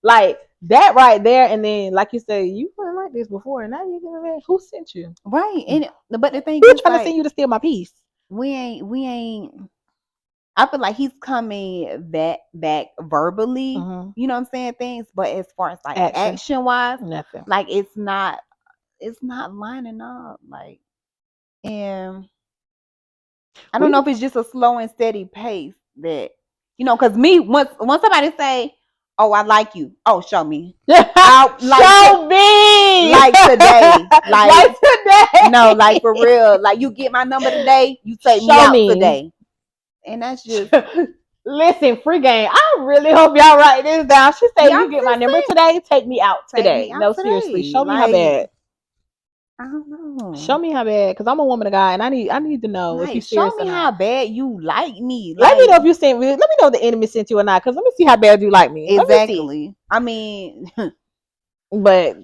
Like that right there, and then like you say, you weren't like this before, and now you're getting mad. Who sent you? Right. And but the thing Who is, trying to like, send you to steal my peace? we ain't. I feel like he's coming back verbally. Mm-hmm. You know what I'm saying? Things, but as far as like Action, action wise, nothing. like it's not lining up. Like, and I don't We know if it's just a slow and steady pace that, because me, once somebody say, "Oh, I like you," oh, show me. I show me like today, like today. no, like for real, like you get my number today, you take me Show out me. today, and that's just. Listen, free game. I really hope y'all write this down. She said, Yeah, "You I'm get my just number saying, today. Take me out take me today." out No, seriously. today. Show me how Like, bad. I don't Show know. me how bad, because I'm a woman of God, and I need to know if you're Like, show serious or me not. how bad you like me. Let me Like, know if you sent me. Let me know if the enemy sent you or not, because let me see how bad you like me. Let me see. exactly. I mean, But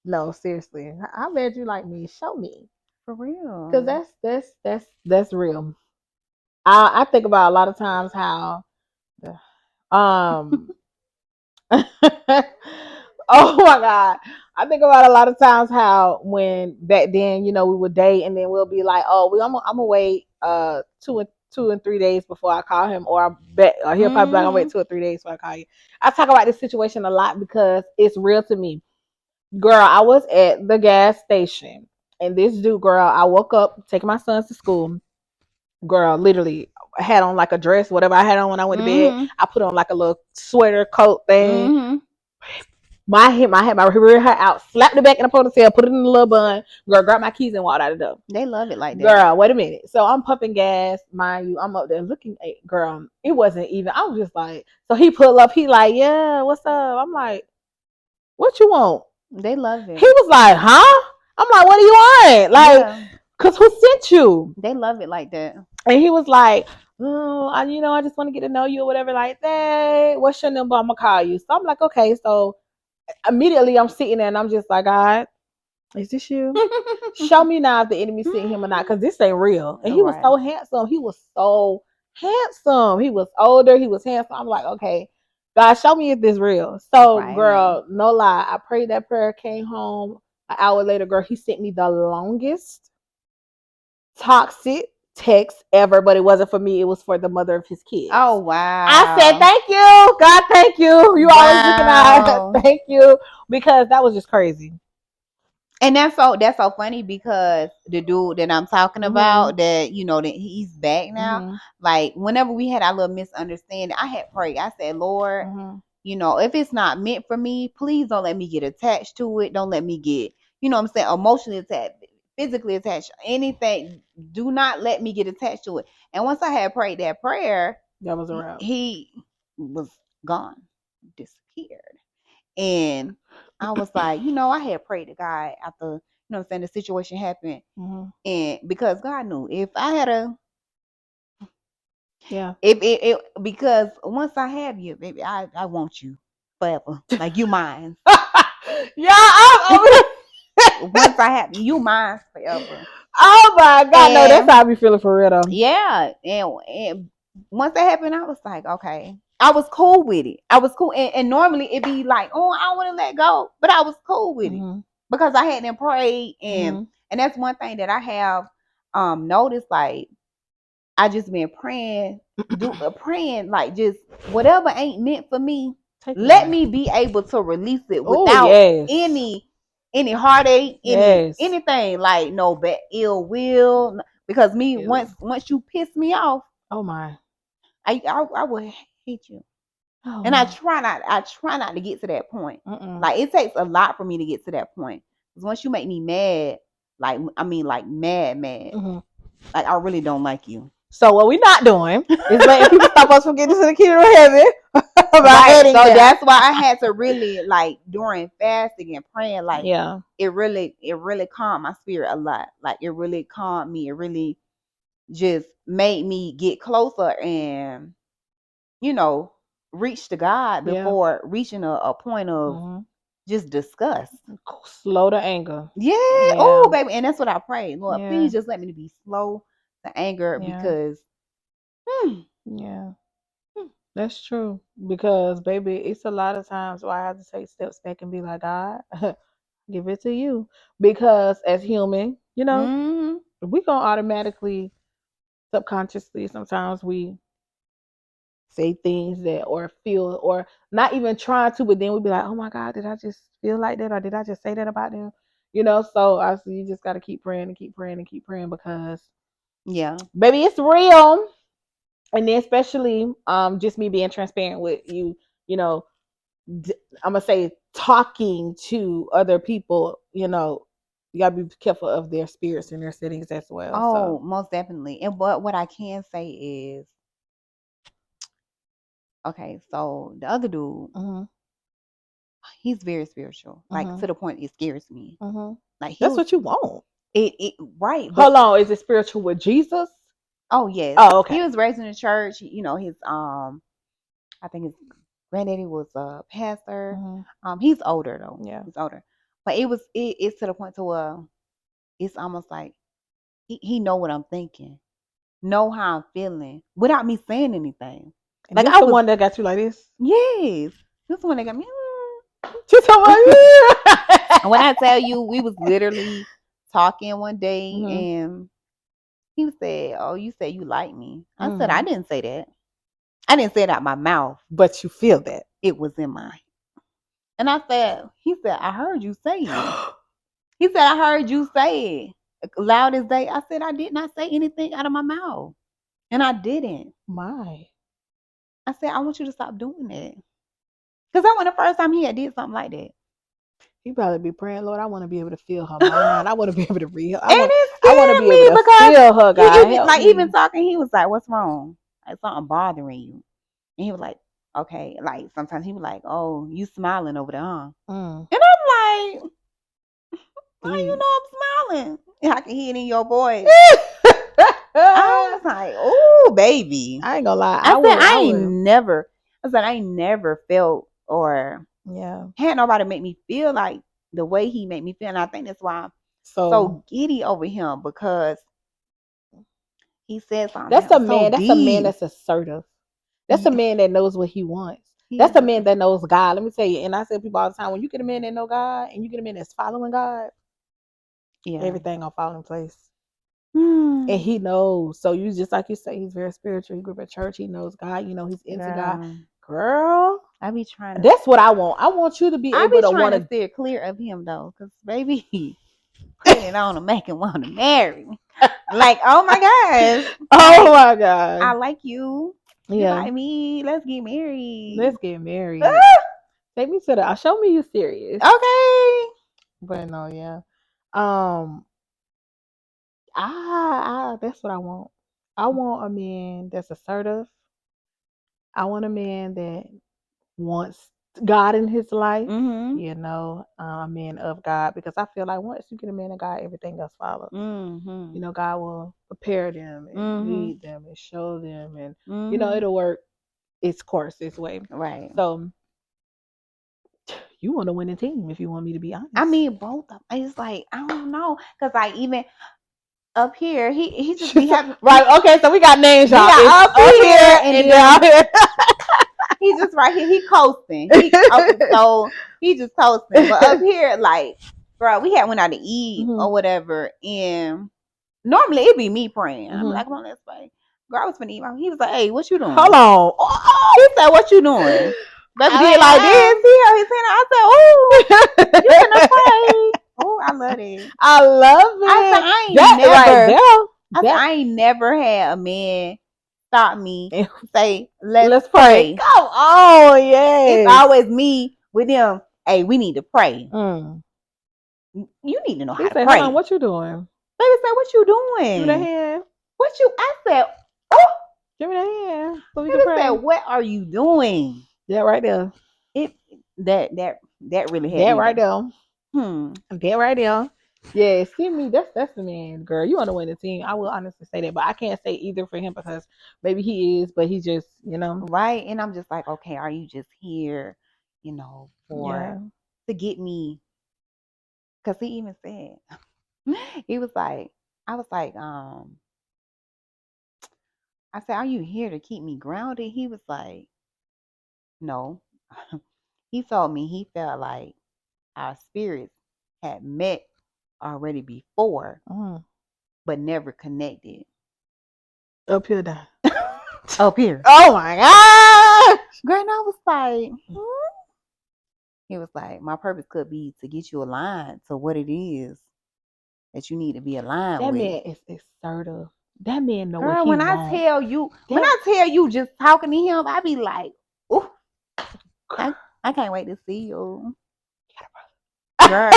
no, seriously, how bad you like me? Show me, for because real. that's real. I think about a lot of times how um oh my God. I think about a lot of times how when back then, we would date and then we'll be like, oh, I'm gonna wait 2 and 3 days before I call him, or I bet, or he'll probably be like, I'll wait 2 or 3 days before I call you. I talk about this situation a lot because it's real to me. Girl, I was at the gas station and this dude, girl, I woke up taking my sons to school. Girl, literally had on like a dress, whatever I had on when I went to bed. I put on like a little sweater coat thing. My rear hair out, slapped it back in a ponytail, put it in a little bun. Girl, grabbed my keys and walked out of the door. They love it like that. Girl, wait a minute. So I'm pumping gas, mind you. I'm up there looking at girl. It wasn't even. I was just like, so he pulled up. He like, yeah, what's up? I'm like, what you want? They love it. He was like, huh? I'm like, what do you want? Like, Yeah, cause who sent you? they love it like that. And he was like, oh, I just want to get to know you or whatever like that. What's your number? I'm gonna call you. So I'm like, okay. So immediately I'm sitting there and I'm just like, God, is this you? Show me now if the enemy sent him or not, because this ain't real. And he was Right. so handsome. He was so handsome. He was older. He was handsome. I'm like, okay, God, show me if this real. So, Right. girl, no lie. I prayed that prayer, came home. An hour later, girl, he sent me the longest toxic text ever, but it wasn't for me. It was for the mother of his kids. Oh, wow. I said, thank you. God, thank you. You always looking out. Thank you. Because that was just crazy. And that's so funny because the dude that I'm talking about, that that he's back now. Like, whenever we had our little misunderstanding, I had prayed. I said, Lord, if it's not meant for me, please don't let me get attached to it. Don't let me get, what I'm saying, emotionally attached, physically attached, anything. Do not let me get attached to it. And once I had prayed that prayer, that was around. He was gone, disappeared. And I was like, I had prayed to God after, what I'm saying, the situation happened. And because God knew if I had because once I have you, baby, I want you forever. Like, you mine. Yeah, once I have you mine forever. Oh my God, no, that's how I be feeling for real though. Yeah. And once that happened, I was like, okay. I was cool with it. I was cool. And normally it'd be like, oh, I don't want to let go. But I was cool with it because I hadn't prayed. And that's one thing that I have noticed. Like, I just been praying, praying, like, just whatever ain't meant for me, let me be able to release it without any heartache, anything, like no bad ill will. Because me, once you piss me off, oh my, I would hate you. And I try not to get to that point. Like, it takes a lot for me to get to that point. Because once you make me mad, like mad, like, I really don't like you. So what we not doing is letting people stop us from getting to the kingdom of heaven. Right. So that's why I had to really, like, during fasting and praying, like, it really calmed my spirit a lot. Like, it really calmed me. It really just made me get closer and, reach to God before reaching a point of just disgust. Slow to anger. Yeah. Oh, baby. And that's what I pray. Lord, please just let me be slow to anger because That's true. Because baby, it's a lot of times where I have to take steps back and be like, God, give it to you. Because as human, Mm-hmm. we gonna automatically subconsciously sometimes we say things that or feel or not even trying to, but then we'd be like, oh my God, did I just feel like that or did I just say that about them? So I you just gotta keep praying and keep praying and keep praying because Yeah. baby, it's real. And then especially just me being transparent with you, you know, I'm gonna say talking to other people, you gotta be careful of their spirits and their settings as well. Oh, So most definitely. And what I can say is, okay, so the other dude, mm-hmm, he's very spiritual, like mm-hmm, to the point it scares me. mm-hmm. Like he That's was what you want. it right, but Hold on, is it spiritual with Jesus? oh yes, Oh, okay. he was raised in the church. His I think his granddaddy was a pastor. Mm-hmm. He's older though. Yeah. He's older, but it's to the point to where it's almost like he know what I'm thinking, know how I'm feeling without me saying anything. And Like this I the was one that got you like this? yes, this one that got me. She's talking about And when I tell you, we was literally talking one day, mm-hmm. and he said, "Oh, you said you like me." I said, "I Mm-hmm. didn't say that. I didn't say it out my mouth. But you feel that. It was in my." And I said, "He said I heard you say it." He said, "I heard you say it loud as day." I said, "I did not say anything out of my mouth, and I didn't." My. I said, "I want you to stop doing it." Because that wasn't the first time he had did something like that. You probably be praying, Lord, I want to be able to feel her mind. I want to be able to read her. And it I want to scared be able me to because feel her, you God. even Help like even me. talking, he was like, "What's wrong? Like something bothering you?" And he was like, "Okay." Like sometimes he was like, "Oh, you smiling over there, huh?" Mm. And I'm like, "How you See. know I'm smiling?" And I can hear it in your voice. I was like, "Oh, baby." I ain't gonna lie. I said, I "I ain't would. never." I said, "I ain't never felt or Yeah. had nobody make me feel like the way he made me feel." And I think that's why I'm So so giddy over him because he said something that's that a was so man. That's a man deep. that's assertive. That's a Yeah, man that knows what he wants. he That's is a a man that knows God. Let me tell you. And I tell people all the time, when you get a man that know God and you get a man that's following God, yeah. everything gonna fall in place. And Hmm. he knows. So you just like you say, he's very spiritual. He grew up in church. He knows God. He's into God. Girl, Girl, I be trying to. that's what I want. I want you to be I able be to trying want to to. steer clear of him though, cause baby, putting it on to make him want to marry me. Like, oh my gosh, Oh like my God. I like you, you Yeah. like me. Let's get married. Let's get married. Take me to the. Show me you serious. Okay. But no, yeah. Um. That's what I want. I want a man that's assertive. I want a man that wants God in his life, Mhm. a man of God, because I feel like once you get a man of God, everything else follows. Mhm. God will prepare them and Mhm. lead them and show them, and Mhm. it'll work its course, its way. Right. So you want to win a team, if you want me to be I honest. mean, both of them. It's like I don't know, cause like even up here, he just be having Right, okay, so we got names, y'all. It's yeah up up here here and and then down here. he just right here. He coasting. He okay, so he just coasting. But up here, like, bro, we had went out to eat Mhm, or whatever, and normally it'd be me praying. I'm mhm. like, come on, let's pray. Girl, I was finna eat. He was like, "Hey, what you Hold doing?" on. He said, "What you doing?" Baby did like this. I, He held his hand. I said, "Oh, you finna I, pray?" Oh, I love it. I love I said, it. "I ain't That right never." I said, there. "I ain't never had a man stop me That say, let's let's pray. pray." Come on, It's yes. always me with them. Hey, we need to pray. Mm. You need to know He how to said, "Hold pray. on, what you doing? Baby said, what you Give me that doing? hand. What you I said, oh, Give me that hand so we can baby said, pray." what are you doing? That right there. It that really had That me right there. there. Hmm. That right there. Yeah, see me. That's the man, girl. You want to win the team. I will honestly say that, but I can't say either for him because maybe he is, but he just, Right. And I'm just like, okay, are you just here, yeah. for to get me? Because he even said, he was like, I was like, I said, are you here to keep me grounded? He was like, No. He told me he felt like our spirits had met already before, but never connected. Up here, down. Up here. Oh my God. Girl, and I was like, He was like, my purpose could be to get you aligned to what it is that you need to be aligned That with. man is assertive. That man know Girl, what he when wants. when I tell you just talking to him, I be like, ooh, I can't wait to see you. Girl.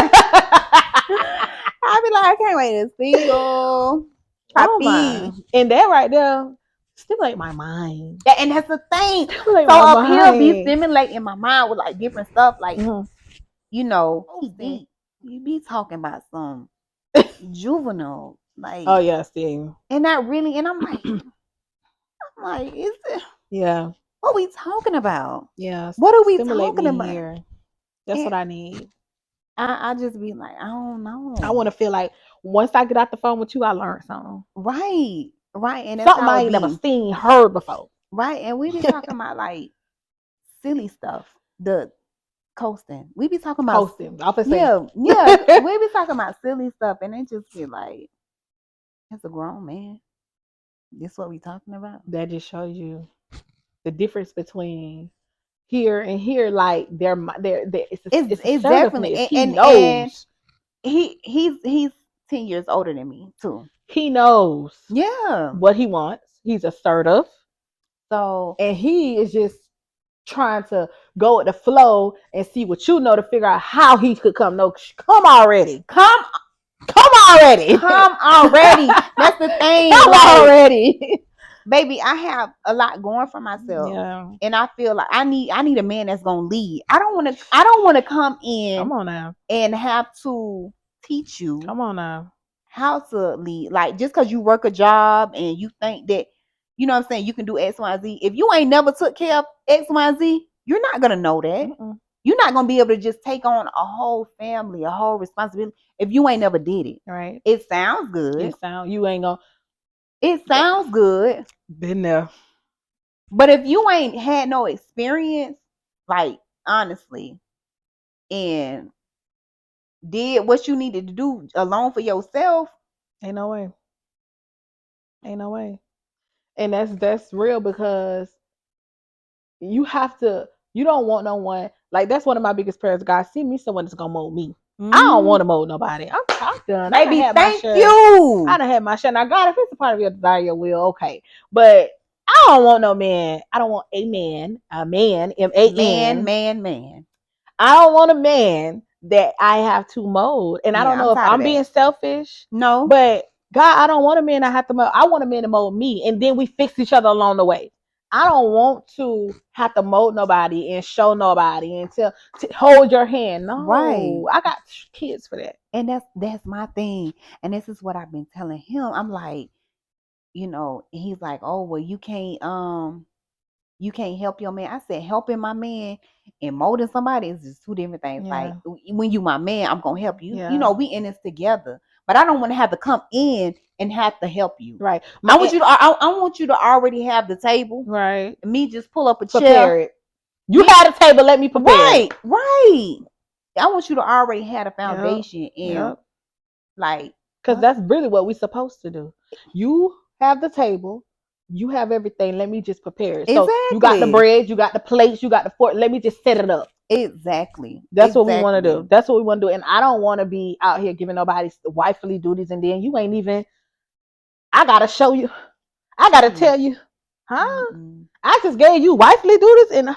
I be like, I can't wait to see you. Oh my. And that right there stimulate my mind. Yeah, and that's the thing. Stimulate So my up here mind. be stimulating my mind with like different stuff, like you know, you be talking about some juvenile, like oh yeah, see. And not really, and I'm like, is it? Yeah. What we talking about? Yeah. What are we Stimulate talking me about? here. That's what I need. I just be like, I don't know. I want to feel like once I get out the phone with you, I learned something. Right. And that's something I ain't never seen, heard before. Right. And we be talking about like silly stuff. The coasting. We be talking about coasting. Yeah. We be talking about silly stuff, and it just be like, it's a grown man. This what we talking about? That just shows you the difference between here and here. Like it's definitely. He knows. He's 10 years older than me too. He knows. Yeah. What he wants. He's assertive. So and he is just trying to go with the flow and see what you know to figure out how he could come. No, come already. Come already. Come already. That's the thing. Come already. Baby, I have a lot going for myself. Yeah. And I feel like I need a man that's gonna lead. I don't wanna come in Come on now. and have to teach you. Come on now. How to lead. Like just because you work a job and you think that, you know what I'm saying, you can do X, Y, Z. If you ain't never took care of X, Y, Z, you're not gonna know that. You're not gonna be able to just take on a whole family, a whole responsibility if you ain't never did it. Right. It sounds good. It sounds good. Been there. But if you ain't had no experience, like honestly, and did what you needed to do alone for yourself, ain't no way. Ain't no way. And that's real, because you don't want no one. Like that's one of my biggest prayers. God, send me someone that's gonna mold me. I don't want to mold nobody. I'm done. Baby, thank you. I done had my share. Now, God, if it's a part of your desire, your will, okay. But I don't want no man. I don't want a man, M-A-N. Man. I don't want a man that I have to mold. And I don't know if I'm being selfish. No. But God, I don't want a man I have to mold. I want a man to mold me, and then we fix each other along the way. I don't want to have to mold nobody and show nobody and to hold your hand. No, right. I got kids for that. And that's my thing. And this is what I've been telling him. I'm like, you know, he's like, oh, well, you can't help your man. I said, helping my man and molding somebody is just two different things. Yeah. Like when you my man, I'm gonna help you. Yeah. You know, we in this together. But I don't want to have to come in and have to help you. Right. I want you to already have the table. Right. Me just pull up a chair. It. You had a table, let me prepare. Right. Right. I want you to already have a foundation. And like, because that's really what we're supposed to do. You have the table. You have everything. Let me just prepare it. Exactly. So you got the bread, you got the plates, you got the fork. Let me just set it up. Exactly. That's what we want to do. That's what we want to do. And I don't want to be out here giving nobody wifely duties, and then you ain't even. I gotta show you. I gotta tell you, huh? I just gave you wifely duties, and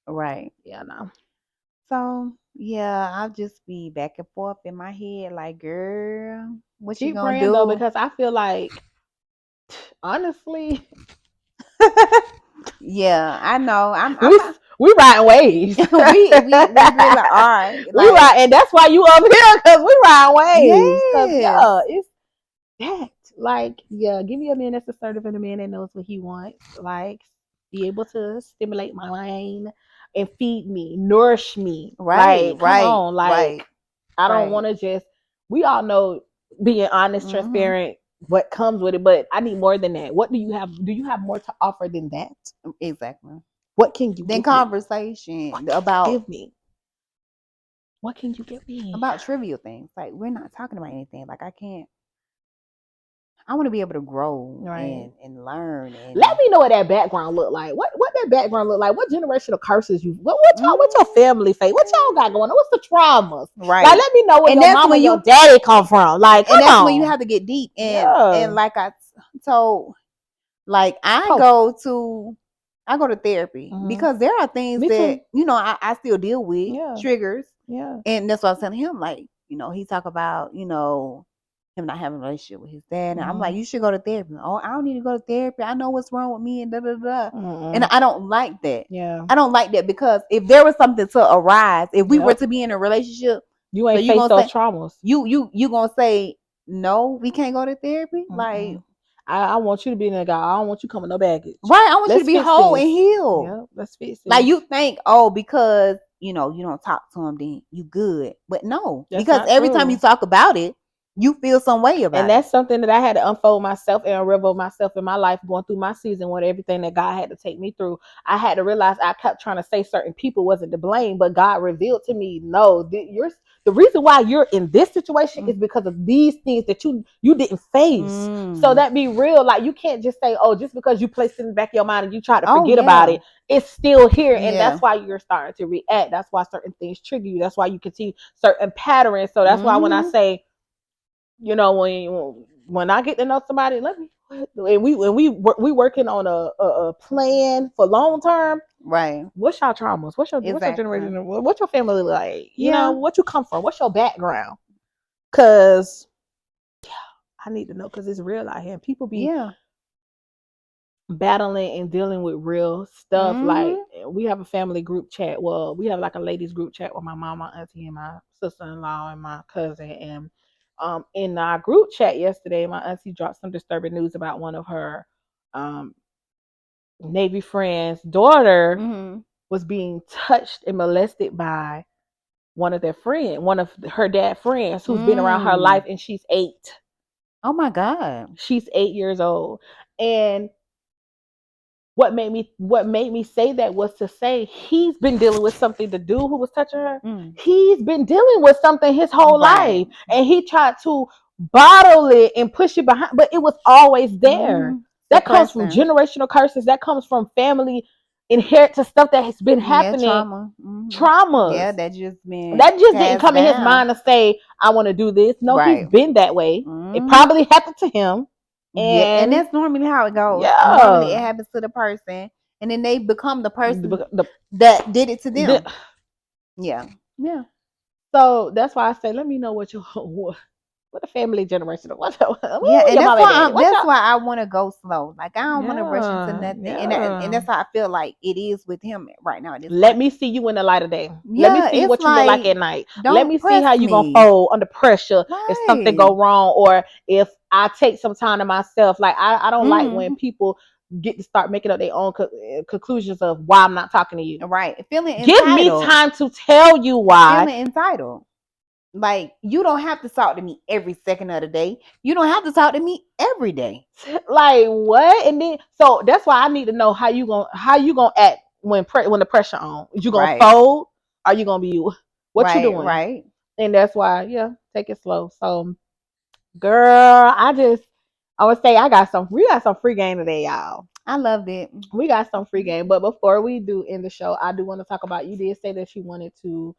right. Yeah, no. So yeah, I'll just be back and forth in my head, like, girl, what keep you gonna praying, do? Though, because I feel like, honestly, yeah, I know. We riding waves. we really are. Like, we ride, and that's why you up here, because we riding waves. Yes. It's that. Like, give me a man that's assertive and a man that knows what he wants. Like, be able to stimulate my mind and feed me, nourish me. Right, like, come on. Like, I don't want to just. We all know being honest, transparent, what comes with it, but I need more than that. What do you have? Do you have more to offer than that? Exactly. What can you then give me? conversation about Give me. What can you give me? About trivial things. Like, we're not talking about anything. Like, I want to be able to grow and learn. And let me know what that background look like. What that background look like? What generational curses you? What your family face? What y'all got going on? What's the traumas? Right. Like, let me know where and your mama, your daddy come from. Like, and that's on. when you have to get deep. And like I told, like I go to therapy because there are things that I still deal with, triggers. Yeah. And that's what I was telling him. Like, he talk about him not having a relationship with his dad, and I'm like, you should go to therapy. Oh, I don't need to go to therapy. I know what's wrong with me, and da da da. And I don't like that. Yeah, I don't like that because if there was something to arise, if we were to be in a relationship, you ain't face those traumas. You gonna say no? We can't go to therapy. Like, I want you to be in that guy. I don't want you coming no baggage. Right. I want you to be whole and healed. Yeah, let's fix it. Like, you think, because you don't talk to him, then you good. But no, that's because every time you talk about it, you feel some way about it. And that's something that I had to unfold myself and unravel myself in my life, going through my season with everything that God had to take me through. I had to realize I kept trying to say certain people wasn't to blame, but God revealed to me, no, the reason why you're in this situation is because of these things that you didn't face. So that be real. Like, you can't just say, oh, just because you placed it in the back of your mind and you try to forget about it, it's still here. And that's why you're starting to react. That's why certain things trigger you. That's why you can see certain patterns. So that's why when I say, when I get to know somebody, let me, and we working on a plan for long term. Right. What's your traumas? What's your generation? What's your family like? What you come from? What's your background? Cause I need to know, because it's real out here. People be battling and dealing with real stuff. Like, we have a family group chat. Well, we have like a ladies group chat with my mom, my auntie, and my sister-in-law and my cousin. And in our group chat yesterday, my auntie dropped some disturbing news about one of her Navy friends' daughter was being touched and molested by one of her dad's friends who's been around her life, and she's 8. Oh my God. She's 8 years old. And what made me say that was to say, he's been dealing with something. The dude who was touching her, he's been dealing with something his whole life, and he tried to bottle it and push it behind, but it was always there. That comes from generational curses. That comes from family inherited stuff that has been happening. Traumas. Yeah, that just didn't come in his mind to say, I want to do this. No, he's been that way. It probably happened to him. And that's normally how it goes. Yeah. Normally it happens to the person, and then they become the person that did it to them. Yeah. So that's why I say, let me know what the family generation. And that's why I want to go slow. Like, I don't want to rush into nothing. And that's how I feel like it is with him right now. Let me see you in the light of day. Let me see what you look like at night. Let me see how you gonna fold under pressure if something go wrong, or if I take some time to myself. Like, I don't like when people get to start making up their own conclusions of why I'm not talking to you. Right. Feeling entitled. Give me time to tell you why. Feeling entitled. Like, you don't have to talk to me every second of the day. You don't have to talk to me every day. Like, what? And then, so that's why I need to know how you gonna act when the pressure on. You gonna fold? Are you gonna be what you doing? Right. And that's why, take it slow. So, girl, I would say we got some free game today, y'all. I loved it. We got some free game, but before we do end the show, I do want to talk about, you did say that you wanted to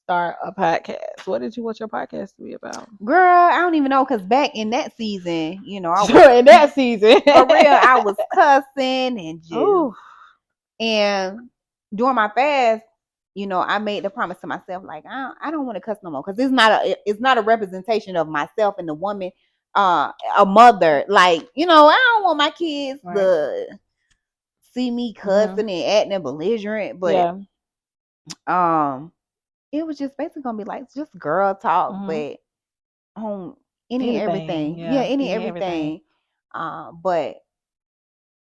start a podcast. What did you want your podcast to be about? Girl, I don't even know, because back in that season, I was in that season for real, I was cussing and just and during my fast, I made the promise to myself, like, I don't want to cuss no more, because it's not a representation of myself and the woman, a mother. Like, I don't want my kids to see me cussing and acting belligerent, but it was just basically gonna be like just girl talk, but on any everything. Any everything. But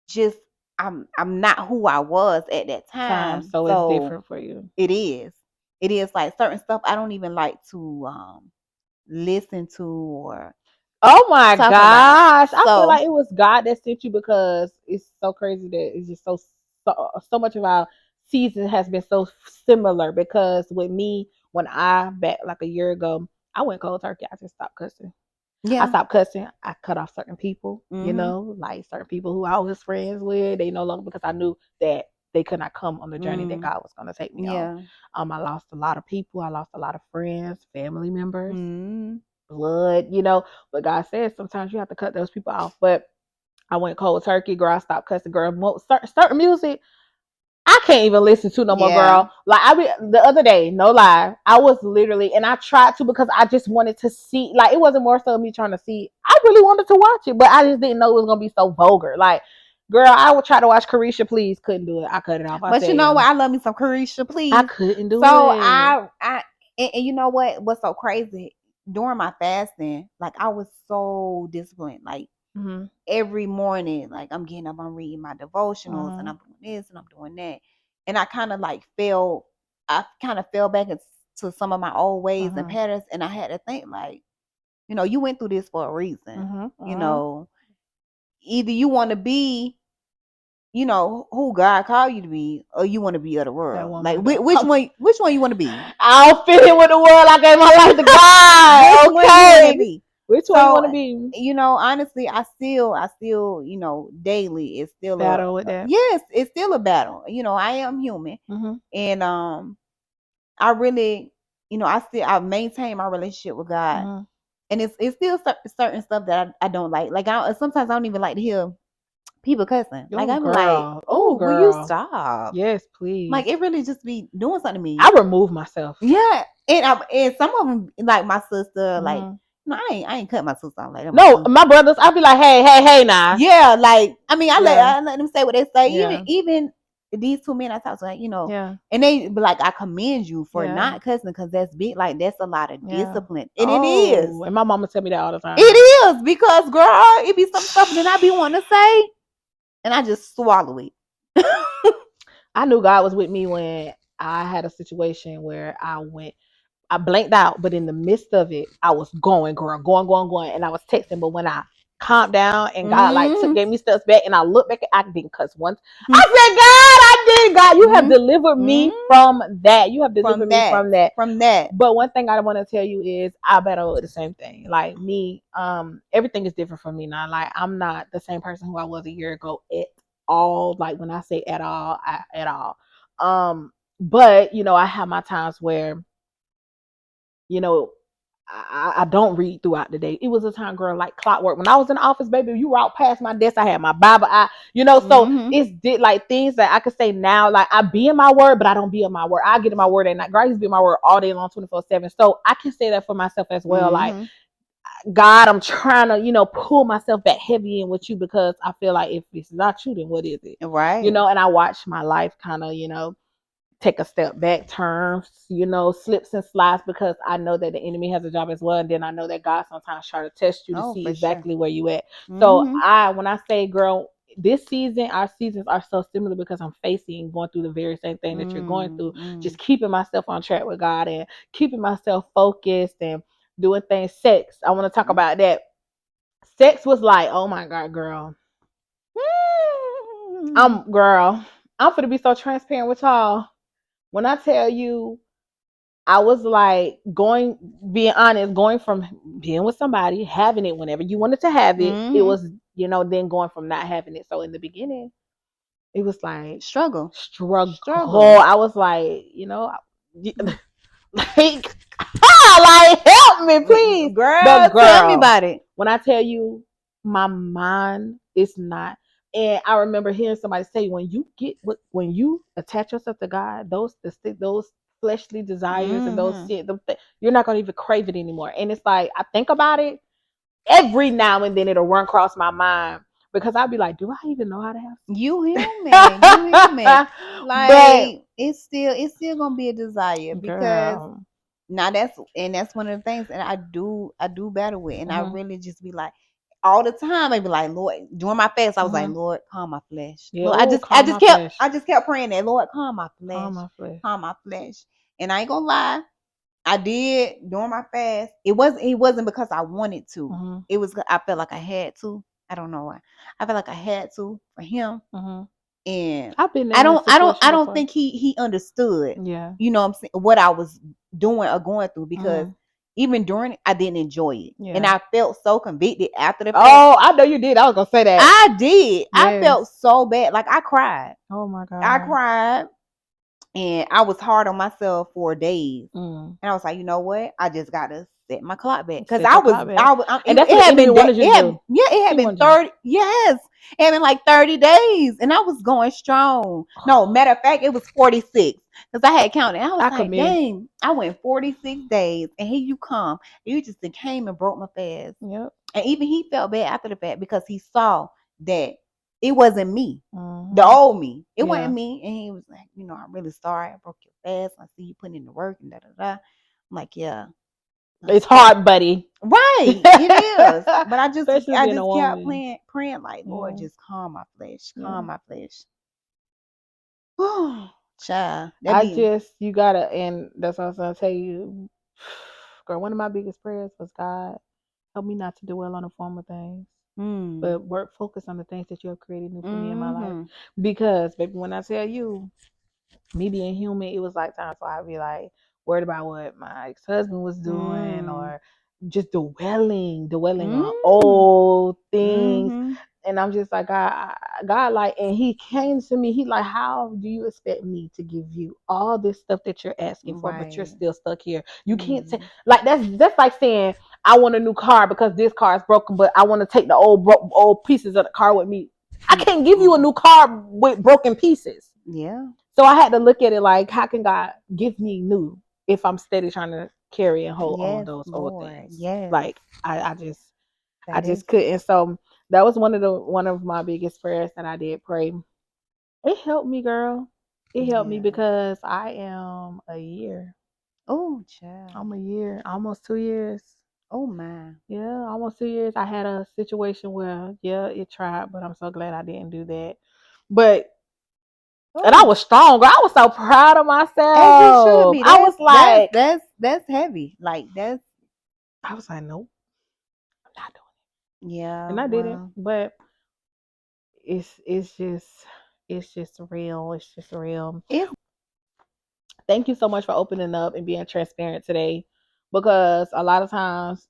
just I'm not who I was at that time. So it's different for you. It is. It is like certain stuff I don't even like to listen to or oh my gosh. I feel like it was God that sent you, because it's so crazy that it's just so so much of our season has been so similar because with me, when I back like a year ago, I went cold turkey. I just stopped cussing. I Yeah. stopped cussing. I cut off certain people, Mm-hmm. like certain people who I was friends with. They no longer, because I knew that they could not come on the journey that God was going to take me on. Yeah. I lost a lot of people. I lost a lot of friends, family members, Mm-hmm. blood, But God says sometimes you have to cut those people off. But I went cold turkey, girl. I stopped cussing, girl. Certain music I can't even listen to no more, Yeah. girl. Like the other day, no lie, I was literally, and I tried to because I just wanted to see. Like it wasn't more so me trying to see. I really wanted to watch it, but I just didn't know it was gonna be so vulgar. Like, girl, I would try to watch Carisha, please, couldn't do it. I cut it off. I But you said, know what? I love me some Carisha, I please. couldn't do So it. and you know what? What's so crazy? During my fasting, like I was so disciplined. Like every morning, like I'm getting up, I'm reading my devotionals, and I'm doing this and I'm doing that. And I kind of fell back into some of my old ways and patterns. And I had to think, like, you went through this for a reason. Either you want to be, who God called you to be, or you want to be of the world. Like which one you want to be? I don't fit in with the world. I gave my life to God. Which one you want to be? Which one you want to be? Honestly, I still, daily it's still battle with that. Yes, it's still a battle. I am human, and I really, I maintain my relationship with God, and it's still certain stuff that I don't like. Like sometimes I don't even like to hear people cussing. Like I'm like, oh, will you stop? Yes, please. Like it really just be doing something to me. I remove myself. Yeah, and some of them, like my sister, like no, I ain't cut my sister off like that. No, my brothers, I'll be like, hey, now. Yeah, like I mean, I let them say what they say. Yeah. Even these two men I talk to, like, and they be like, I commend you for not cussing because that's big. Like that's a lot of discipline, and it is. And my mama tell me that all the time. It is because girl, it be some stuff that I be wanting to say, and I just swallow it. I knew God was with me when I had a situation where I blanked out, but in the midst of it, I was going, girl, going, and I was texting. But when I calmed down and God gave me steps back, and I looked back, I didn't cuss once. I said, God, I did. God, you have delivered me from that. You have delivered me from that. From that. But one thing I want to tell you is I battle with the same thing. Like me, everything is different for me now. Like I'm not the same person who I was a year ago at all. Like when I say at all, at all. But I have my times where I don't read throughout the day. It was a time, girl, like clockwork. When I was in the office, baby, you walked past my desk, I had my Bible. So it's like things that I could say now. Like I be in my word, but I don't be in my word. I get in my word at night. Girl, I used to be in my word all day long, 24/7. So I can say that for myself as well. Like God, I'm trying to, pull myself back heavy in with you because I feel like if it's not you, then what is it? Right. And I watch my life kind of, take a step back, turns, slips and slides because I know that the enemy has a job as well. And then I know that God sometimes try to test you to see exactly where you at. So when I say, girl, this season, our seasons are so similar because I'm going through the very same thing that you're going through. Just keeping myself on track with God and keeping myself focused and doing things. Sex, I want to talk about that. Sex was like, oh my God, girl. I'm gonna be so transparent with y'all. When I tell you, I was like being honest, going from being with somebody, having it whenever you wanted to have it. It was, then going from not having it. So in the beginning, it was like struggle. I was like, like, like help me, please, girl. Tell me about it. When I tell you, my mind is not. And I remember hearing somebody say, when you attach yourself to God, those fleshly desires and those shit, you're not gonna even crave it anymore. And it's like I think about it every now and then, it'll run across my mind because I'll be like, do I even know how to have? You human. Like but it's still gonna be a desire because now that's one of the things that I do battle with, and I really just be like. All the time, I be like, Lord, during my fast, I was like, Lord, calm my flesh. Yeah, Lord, I just kept praying that, Lord, calm my flesh, calm my flesh. And I ain't gonna lie, I did during my fast. It wasn't because I wanted to. It was I felt like I had to. I don't know why. I felt like I had to for him. And I've been in I that situation don't before. think he understood. Yeah. You know what I'm saying, what I was doing or going through, because even during it, I didn't enjoy it. Yeah. And I felt so convicted after the fact. Oh, I know you did. I was gonna say that. I did. I Yes. felt so bad. Like I cried. Oh my God. I cried. And I was hard on myself for days. And I was like, you know what? I just gotta set my clock back. Because and that's what the wanted you to do. It had been 30. Yes. It had been like 30 days. And I was going strong. No, matter of fact, it was 46. Because I had counted. I was like, dang, I went 46 days. And here you come. You just came and broke my fast. Yep. And even he felt bad after the fact, because he saw that it wasn't me. The old me. It wasn't me. And he was like, you know, I'm really sorry I broke your fast. I see you putting in the work and da da da. I'm like, yeah. It's hard, buddy. Right. It is. But I just kept praying like, Lord, just calm my flesh. Calm my flesh. Child. You gotta, and that's what I was gonna tell you. Girl, one of my biggest prayers was, God, help me not to dwell on the former things. But focus on the things that you have created new for me in my life. Because, baby, when I tell you, me being human, it was like times where I'd be like worried about what my ex-husband was doing, or just dwelling on old things. And I'm just like, God, like, and he came to me, he like, how do you expect me to give you all this stuff that you're asking for, but you're still stuck here? You can't take, like, that's like saying, I want a new car because this car is broken, but I want to take the old pieces of the car with me. I can't give you a new car with broken pieces. Yeah. So I had to look at it like, how can God give me new if I'm steady trying to carry and hold on those old things? Yes. Like I just couldn't. So that was one of my biggest prayers that I did pray. It helped me, girl. It helped me because I am a year. Oh, child. I'm a year, almost 2 years. Oh my. Yeah, almost 2 years. I had a situation where, it tried, but I'm so glad I didn't do that. But and I was stronger. I was so proud of myself. As you should be. I was like, that's heavy. Like I was like, nope, I'm not doing it. Yeah. And I didn't. But it's just real. It's just real. Thank you so much for opening up and being transparent today, because a lot of times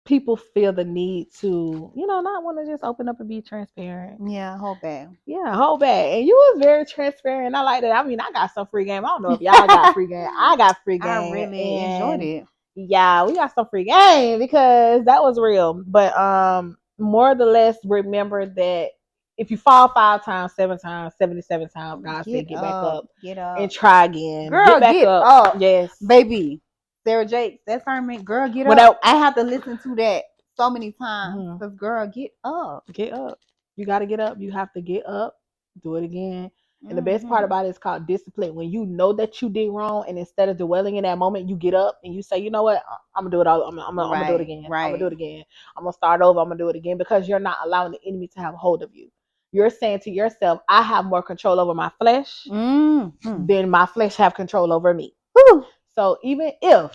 people feel the need to, not want to just open up and be transparent. Yeah, hold back. And you was very transparent. I like that. I mean, I got some free game. I don't know if y'all got free game. I got free game. I really enjoyed it. Yeah, we got some free game because that was real. But more or less, remember that if you fall 5 times, 7 times, 77 times, God said get back up, and try again. Girl, get up. Yes, baby. Sarah Jakes, that sermon, girl, get up. I have to listen to that so many times because, girl, get up. Get up. You got to get up. You have to get up. Do it again. And the best part about it is called discipline. When you know that you did wrong, and instead of dwelling in that moment, you get up and you say, you know what, I'm gonna do it all. I'm gonna do it again. I'm gonna do it again. I'm gonna start over. I'm gonna do it again, because you're not allowing the enemy to have hold of you. You're saying to yourself, I have more control over my flesh than my flesh have control over me. So even if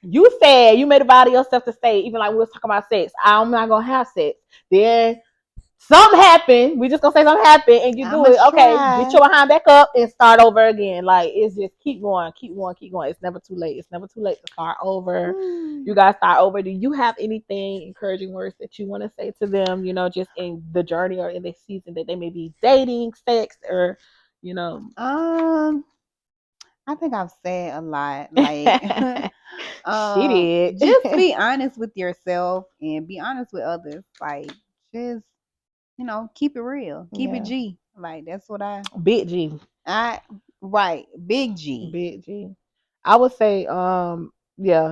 you said you made a vow to yourself to say, even like we was talking about sex, I'm not gonna have sex, then something happened. We just gonna say something happened, and you do it. Okay, get your behind back up and start over again. Like, it's just keep going. It's never too late. It's never too late to start over. You gotta start over. Do you have anything encouraging words that you want to say to them? Just in the journey or in the season that they may be dating, sex, or I think I've said a lot. Like, she did. Just be honest with yourself and be honest with others. Like, just keep it real. Keep it G. Like, that's what big G. Big G. Big G. I would say, the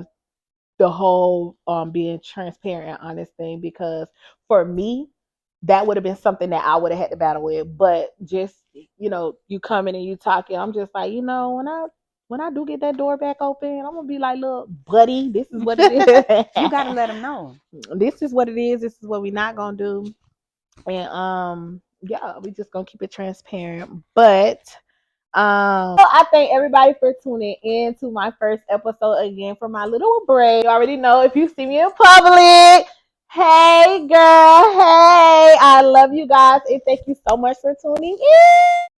whole being transparent and honest thing, because for me, that would have been something that I would have had to battle with. But just, you coming and you talking, I'm just like, when I do get that door back open, I'm gonna be like, look, buddy, this is what it is. You gotta let them know. This is what it is. This is what we're not gonna do. And we just gonna keep it transparent. But I thank everybody for tuning in to my first episode again for my little break. You already know, if you see me in public, Hey, girl. Hey, I love you guys. And thank you so much for tuning in.